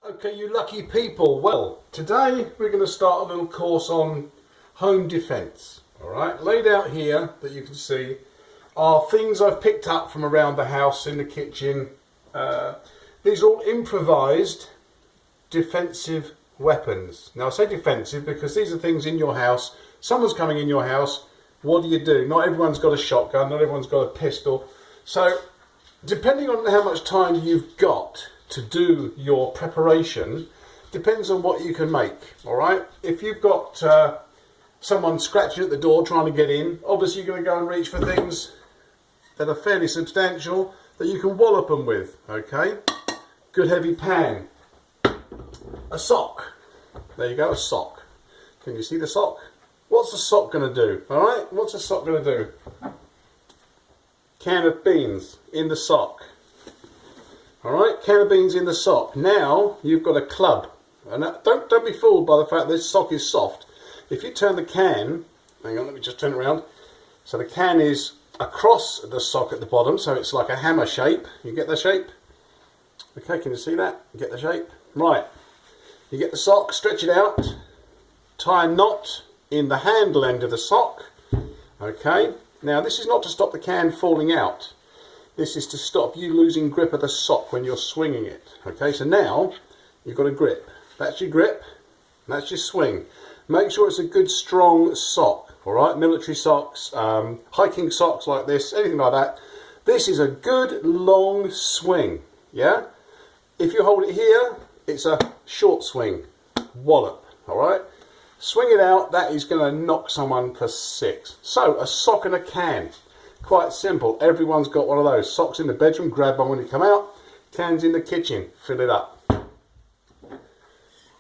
Okay, you lucky people. Well, today we're going to start a little course on home defence. Alright, laid out here that you can see are things I've picked up from around the house, in the kitchen. These are all improvised defensive weapons. Now I say defensive because these are things in your house. Someone's coming in your house. What do? Not everyone's got a shotgun, not everyone's got a pistol. So depending on how much time you've got to do your preparation, depends on what you can make. Alright, if you've got someone scratching at the door trying to get in, obviously you're going to go and reach for things that are fairly substantial that you can wallop them with. Okay, good heavy pan, a sock. There you go, a sock. Can you see the sock? What's the sock going to do? Alright, what's the sock going to do? Can of beans in the sock. Alright, can of beans in the sock. Now you've got a club. And don't be fooled by the fact this sock is soft. If you turn the can, hang on, let me just turn it around. So the can is across the sock at the bottom, so it's like a hammer shape. You get the shape? Okay, can you see that? You get the shape? Right. You get the sock, stretch it out, tie a knot in the handle end of the sock. Okay, now this is not to stop the can falling out. This is to stop you losing grip of the sock when you're swinging it. Okay, so now you've got a grip. That's your grip, that's your swing. Make sure it's a good strong sock, alright? Military socks, hiking socks like this, anything like that. This is a good long swing, yeah? If you hold it here, it's a short swing, wallop, alright? Swing it out, that is going to knock someone for six. So, a sock and a can. Quite simple. Everyone's got one of those. Socks in the bedroom, grab one when you come out. Cans in the kitchen, fill it up.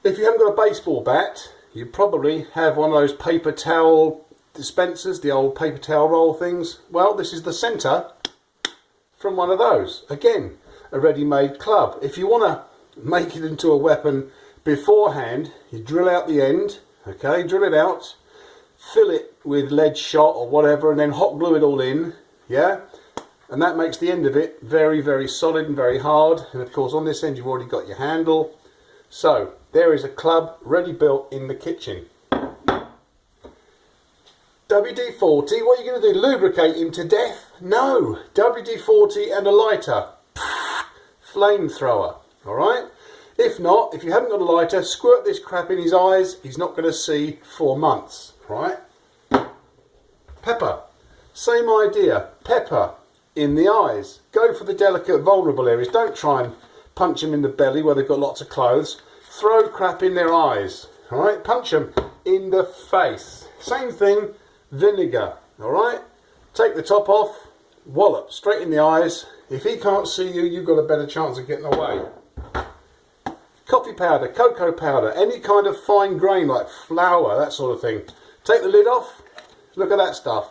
If you haven't got a baseball bat, you probably have one of those paper towel dispensers, the old paper towel roll things. Well, this is the centre from one of those. Again, a ready-made club. If you want to make it into a weapon beforehand, you drill out the end, okay, drill it out, fill it with lead shot or whatever, and then hot glue it all in, yeah? And that makes the end of it very, very solid and very hard. And of course on this end you've already got your handle. So there is a club ready built in the kitchen. WD-40, what are you going to do? Lubricate him to death? No. WD-40 and a lighter. Flamethrower, alright? If not, if you haven't got a lighter, squirt this crap in his eyes. He's not going to see for months, right? Pepper, same idea. Pepper in the eyes. Go for the delicate, vulnerable areas. Don't try and punch them in the belly where they've got lots of clothes. Throw crap in their eyes, all right? Punch them in the face. Same thing, vinegar, all right? Take the top off, wallop, straight in the eyes. If he can't see you, you've got a better chance of getting away. Coffee powder, cocoa powder, any kind of fine grain like flour, that sort of thing. Take the lid off, look at that stuff.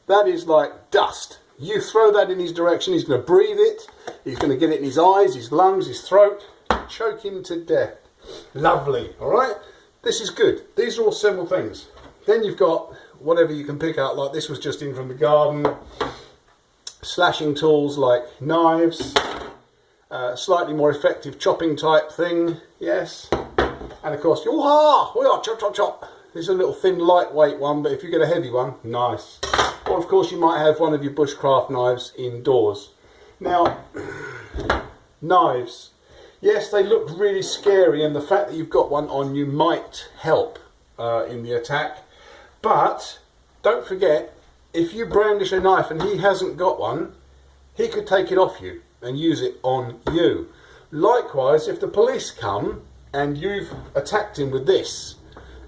That is like dust. You throw that in his direction, he's going to breathe it, he's going to get it in his eyes, his lungs, his throat, choke him to death. Lovely, alright? This is good. These are all simple things. Then you've got whatever you can pick out, like this was just in from the garden. Slashing tools like knives. Slightly more effective chopping type thing, yes. And of course, chop, chop, chop. This is a little thin, lightweight one, but if you get a heavy one, nice. Or of course, you might have one of your bushcraft knives indoors. Now, knives. Yes, they look really scary, and the fact that you've got one on you might help in the attack. But don't forget, if you brandish a knife and he hasn't got one, he could take it off you and use it on you. Likewise, if the police come and you've attacked him with this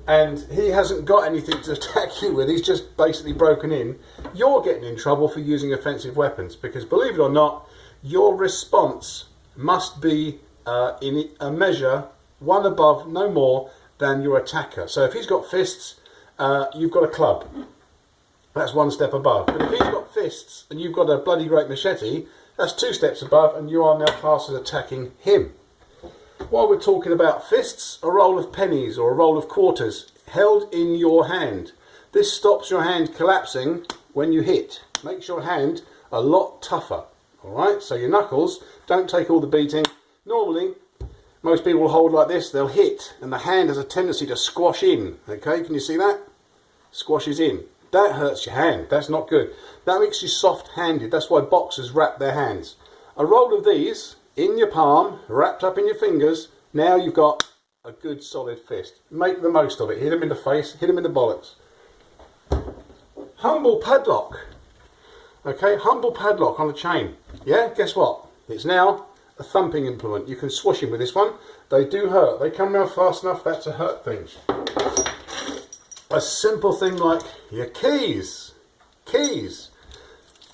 and he hasn't got anything to attack you with, he's just basically broken in, you're getting in trouble for using offensive weapons, because believe it or not, your response must be in a measure one above, no more than your attacker. So if he's got fists, you've got a club. That's one step above. But if he's got fists and you've got a bloody great machete, that's two steps above, and you are now classed as attacking him. While we're talking about fists, a roll of pennies or a roll of quarters held in your hand. This stops your hand collapsing when you hit. Makes your hand a lot tougher. Alright, so your knuckles don't take all the beating. Normally, Most people will hold like this, they'll hit, and the hand has a tendency to squash in. Okay, can you see that? Squashes in. That hurts your hand. That's not good. That makes you soft-handed. That's why boxers wrap their hands. A roll of these in your palm, wrapped up in your fingers. Now you've got a good solid fist. Make the most of it. Hit them in the face, hit them in the bollocks. Humble padlock. Okay, humble padlock on a chain. Yeah, guess what? It's now a thumping implement. You can swash him with this one. They do hurt. They come around fast enough, that's a hurt thing. A simple thing like your keys. Keys.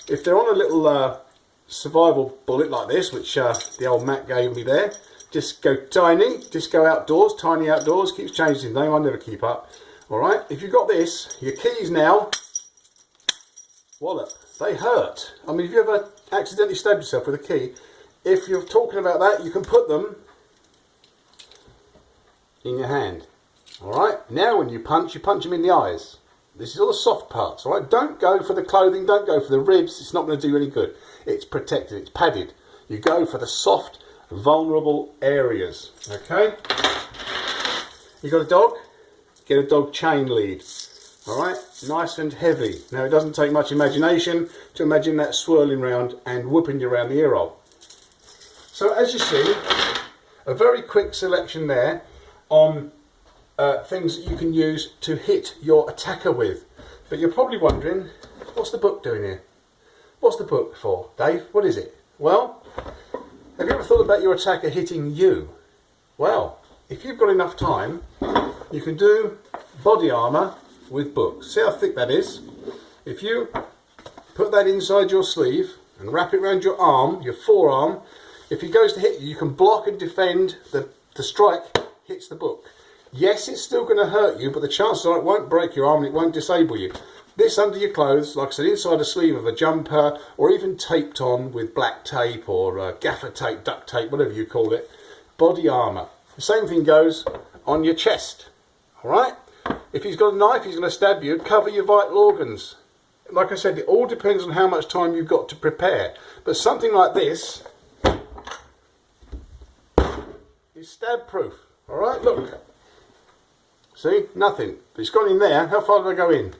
If they're on a little survival bullet like this, which the old Mac gave me there, just go tiny, just go outdoors, tiny outdoors, keeps changing his name, I never keep up. Alright, if you've got this, your keys now, wallop, they hurt. I mean, if you ever accidentally stabbed yourself with a key, if you're talking about that, you can put them in your hand. Alright, now when you punch them in the eyes. This is all the soft parts, alright? Don't go for the clothing, don't go for the ribs, it's not going to do you any good. It's protected, it's padded. You go for the soft, vulnerable areas, okay? You got a dog? Get a dog chain lead. Alright, nice and heavy. Now it doesn't take much imagination to imagine that swirling round and whooping you around the ear hole. So as you see, a very quick selection there on things that you can use to hit your attacker with. But you're probably wondering, what's the book doing here? What's the book for, Dave? What is it? Well, have you ever thought about your attacker hitting you? Well, if you've got enough time, you can do body armour with books. See how thick that is? If you put that inside your sleeve and wrap it around your arm, your forearm, if he goes to hit you, you can block and defend. The strike hits the book. Yes, it's still going to hurt you, but the chances are it won't break your arm and it won't disable you. This under your clothes, like I said, inside a sleeve of a jumper, or even taped on with black tape or gaffer tape, duct tape, whatever you call it, body armour. The same thing goes on your chest. Alright? If he's got a knife, he's going to stab you, cover your vital organs. Like I said, it all depends on how much time you've got to prepare. But something like this is stab proof. Alright, look. See, nothing. But it's gone in there. How far did I go in?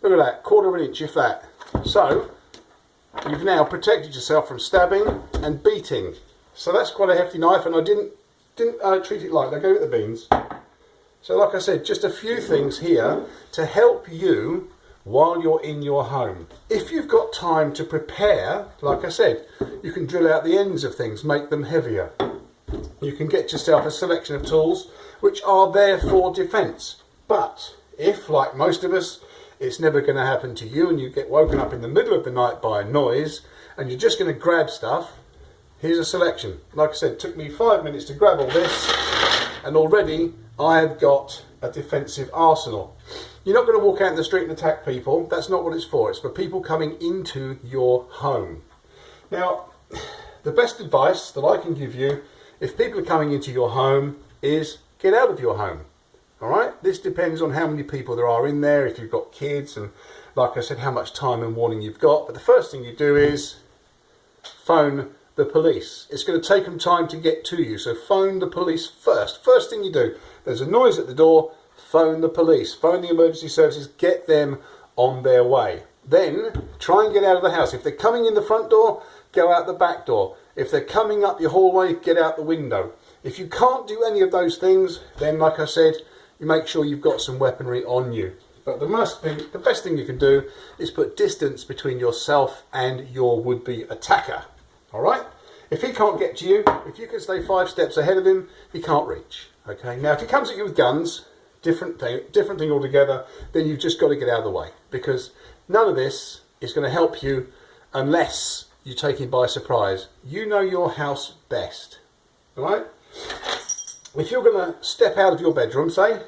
Look at that, quarter of an inch, if that. So, you've now protected yourself from stabbing and beating. So that's quite a hefty knife, and I didn't treat it light. I gave it the beans. So like I said, just a few things here to help you while you're in your home. If you've got time to prepare, like I said, you can drill out the ends of things, make them heavier. You can get yourself a selection of tools which are there for defence. But if, like most of us, it's never going to happen to you and you get woken up in the middle of the night by a noise and you're just going to grab stuff, here's a selection. Like I said, it took me 5 minutes to grab all this, and already I have got a defensive arsenal. You're not going to walk out in the street and attack people. That's not what it's for. It's for people coming into your home. Now, the best advice that I can give you, if people are coming into your home, is get out of your home. Alright, this depends on how many people there are in there, if you've got kids, and like I said, how much time and warning you've got. But the first thing you do is phone the police. It's going to take them time to get to you, so phone the police first. First thing you do, there's a noise at the door, phone the police, phone the emergency services, get them on their way. Then try and get out of the house. If they're coming in the front door, go out the back door. If they're coming up your hallway, get out the window. If you can't do any of those things, then like I said, you make sure you've got some weaponry on you. But the best thing you can do is put distance between yourself and your would-be attacker. Alright? If he can't get to you, if you can stay 5 steps ahead of him, he can't reach. Okay? Now if he comes at you with guns, different thing altogether, then you've just got to get out of the way. Because none of this is going to help you unless you take him by surprise. You know your house best. Alright? If you're going to step out of your bedroom, say,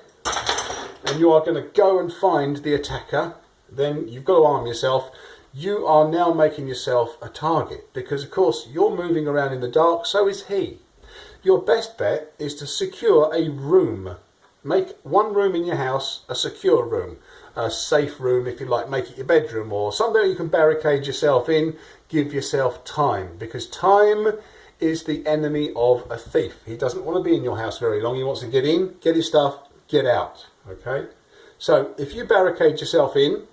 and you are going to go and find the attacker, then you've got to arm yourself. You are now making yourself a target because, of course, you're moving around in the dark, so is he. Your best bet is to secure a room. Make one room in your house a secure room, a safe room if you like, make it your bedroom or somewhere you can barricade yourself in, give yourself time, because time is the enemy of a thief. He doesn't want to be in your house very long. He wants to get in, get his stuff, get out. Okay? So if you barricade yourself in,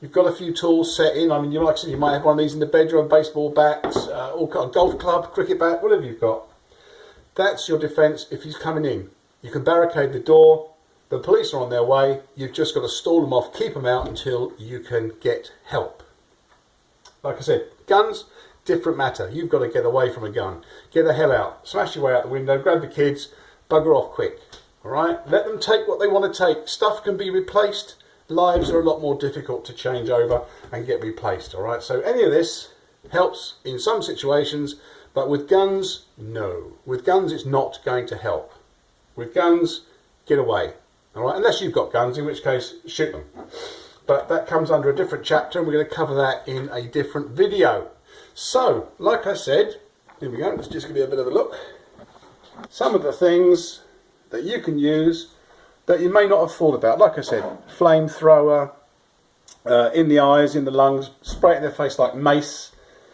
you've got a few tools set in. I mean, like I said, you might have one of these in the bedroom, baseball bats, all kind of golf club, cricket bat, whatever you've got. That's your defence if he's coming in. You can barricade the door. The police are on their way. You've just got to stall them off, keep them out until you can get help. Like I said, guns, different matter. You've got to get away from a gun. Get the hell out. Smash your way out the window. Grab the kids. Bugger off quick. All right? Let them take what they want to take. Stuff can be replaced. Lives are a lot more difficult to change over and get replaced. All right? So any of this helps in some situations, but with guns, no. With guns, it's not going to help. With guns, get away. All right? Unless you've got guns, in which case, shoot them. But that comes under a different chapter, and we're going to cover that in a different video. So, like I said, here we go, let's just give you a bit of a look. Some of the things that you can use that you may not have thought about. Like I said, flamethrower, in the eyes, in the lungs, spray it in their face like mace.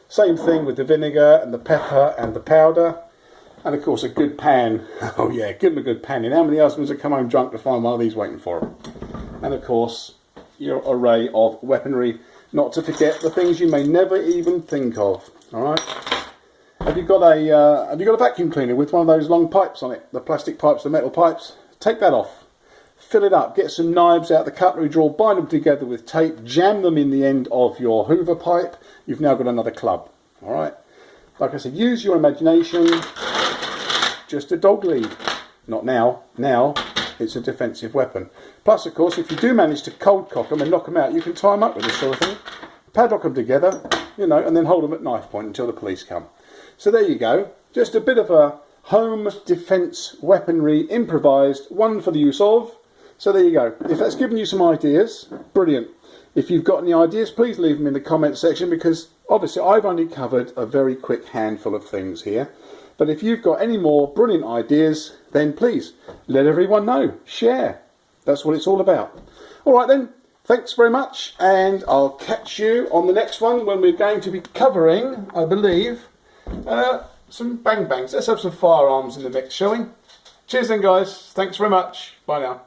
Same thing with the vinegar and the pepper and the powder. And of course a good pan. Oh yeah, give them a good pan in. How many husbands have come home drunk to find one of these waiting for them? And of course, your array of weaponry, not to forget the things you may never even think of. All right. Have you got a vacuum cleaner with one of those long pipes on it? The plastic pipes, the metal pipes. Take that off. Fill it up. Get some knives out the cutlery drawer. Bind them together with tape. Jam them in the end of your Hoover pipe. You've now got another club. All right. Like I said, use your imagination. Just a dog lead. Not now. Now it's a defensive weapon. Plus, of course, if you do manage to cold cock them and knock them out, you can tie them up with this sort of thing. Padlock them together, you know, and then hold them at knife point until the police come. So there you go. Just a bit of a home defence weaponry, improvised, one for the use of. So there you go. If that's given you some ideas, brilliant. If you've got any ideas, please leave them in the comment section, because obviously I've only covered a very quick handful of things here. But if you've got any more brilliant ideas, then please let everyone know. Share. That's what it's all about. All right then, thanks very much, and I'll catch you on the next one when we're going to be covering, I believe, some bang bangs. Let's have some firearms in the mix, shall we? Cheers then, guys. Thanks very much. Bye now.